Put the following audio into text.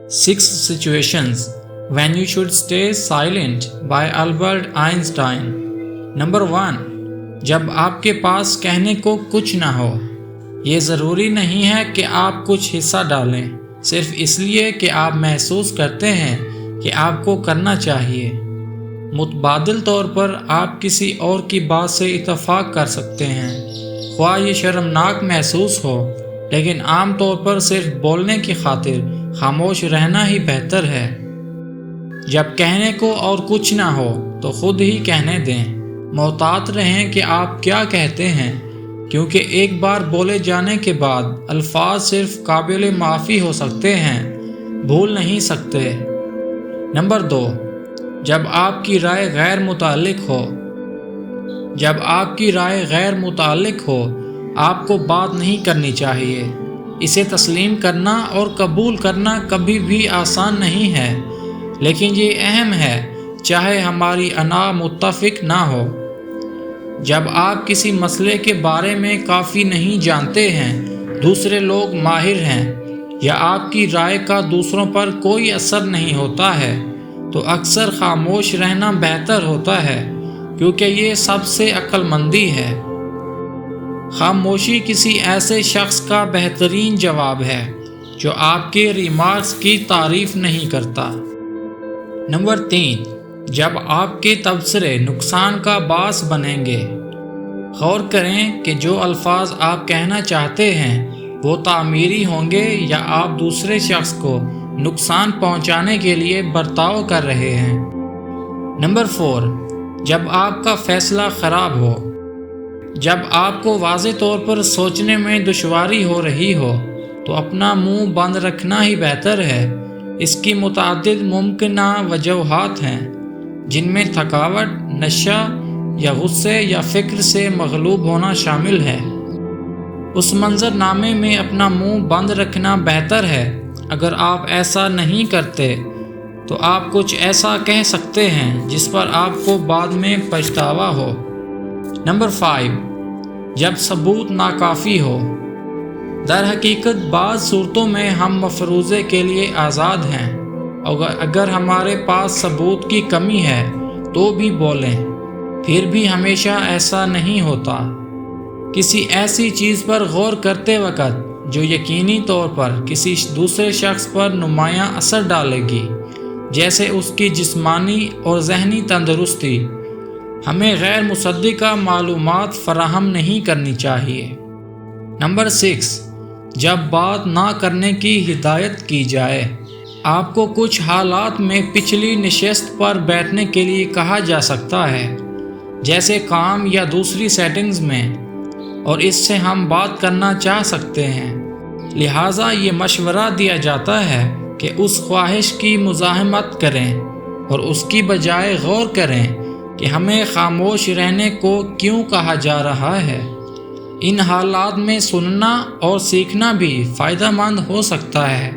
6 Situations When You Should Stay Silent by Albert Einstein। Number 1, जब आपके पास कहने को कुछ ना हो। ये ज़रूरी नहीं है कि आप कुछ हिस्सा डालें सिर्फ इसलिए कि आप महसूस करते हैं कि आपको करना चाहिए। मुतबादिल तौर पर आप किसी और की बात से इत्तफाक कर सकते हैं, ख्वाह ये शर्मनाक महसूस हो, लेकिन आम तौर पर सिर्फ बोलने की खातिर खामोश रहना ही बेहतर है। जब कहने को और कुछ ना हो तो खुद ही कहने दें। मोहतात रहें कि आप क्या कहते हैं, क्योंकि एक बार बोले जाने के बाद अल्फाज सिर्फ काबिल माफ़ी हो सकते हैं, भूल नहीं सकते। नंबर 2, जब आपकी राय गैर मुताल्लिक हो। जब आपकी राय गैर मुताल्लिक हो, आपको बात नहीं करनी चाहिए। इसे तस्लीम करना और कबूल करना कभी भी आसान नहीं है, लेकिन ये अहम है, चाहे हमारी अना मुत्तफिक ना हो। जब आप किसी मसले के बारे में काफ़ी नहीं जानते हैं, दूसरे लोग माहिर हैं, या आपकी राय का दूसरों पर कोई असर नहीं होता है, तो अक्सर खामोश रहना बेहतर होता है, क्योंकि ये सबसे अक्लमंदी है। खामोशी किसी ऐसे शख्स का बेहतरीन जवाब है जो आपके रिमार्क्स की तारीफ नहीं करता। नंबर 3, जब आपके तबसरे नुकसान का बास बनेंगे। गौर करें कि जो अल्फाज आप कहना चाहते हैं वो तामीरी होंगे या आप दूसरे शख्स को नुकसान पहुंचाने के लिए बर्ताव कर रहे हैं। नंबर 4, जब आपका फ़ैसला ख़राब हो। जब आपको वाज़े तौर पर सोचने में दुश्वारी हो रही हो तो अपना मुंह बंद रखना ही बेहतर है। इसकी मुतअद्दिद मुमकिना वजूहात हैं, जिनमें थकावट, नशा या गुस्से या फ़िक्र से मग़लूब होना शामिल है। उस मंज़रनामे में अपना मुंह बंद रखना बेहतर है। अगर आप ऐसा नहीं करते तो आप कुछ ऐसा कह सकते हैं जिस पर आपको बाद में पछतावा हो। नंबर 5, जब सबूत नाकाफ़ी हो। दर हकीकत बाज़ सूरतों में हम मफरूज़े के लिए आज़ाद हैं, और अगर हमारे पास सबूत की कमी है तो भी बोलें। फिर भी हमेशा ऐसा नहीं होता। किसी ऐसी चीज़ पर गौर करते वक़्त जो यकीनी तौर पर किसी दूसरे शख्स पर नुमायाँ असर डालेगी, जैसे उसकी जिस्मानी और ज़हनी तंदुरुस्ती, हमें गैर मुसद्दिक़ा मालूमात फ़राहम नहीं करनी चाहिए। नंबर 6, जब बात ना करने की हिदायत की जाए। आपको कुछ हालात में पिछली नशिस्त पर बैठने के लिए कहा जा सकता है, जैसे काम या दूसरी सेटिंग्स में, और इससे हम बात करना चाह सकते हैं। लिहाजा ये मशवरा दिया जाता है कि उस ख्वाहिश की मुज़ाहमत करें और उसकी बजाय गौर करें कि हमें खामोश रहने को क्यों कहा जा रहा है। इन हालात में सुनना और सीखना भी फ़ायदेमंद हो सकता है।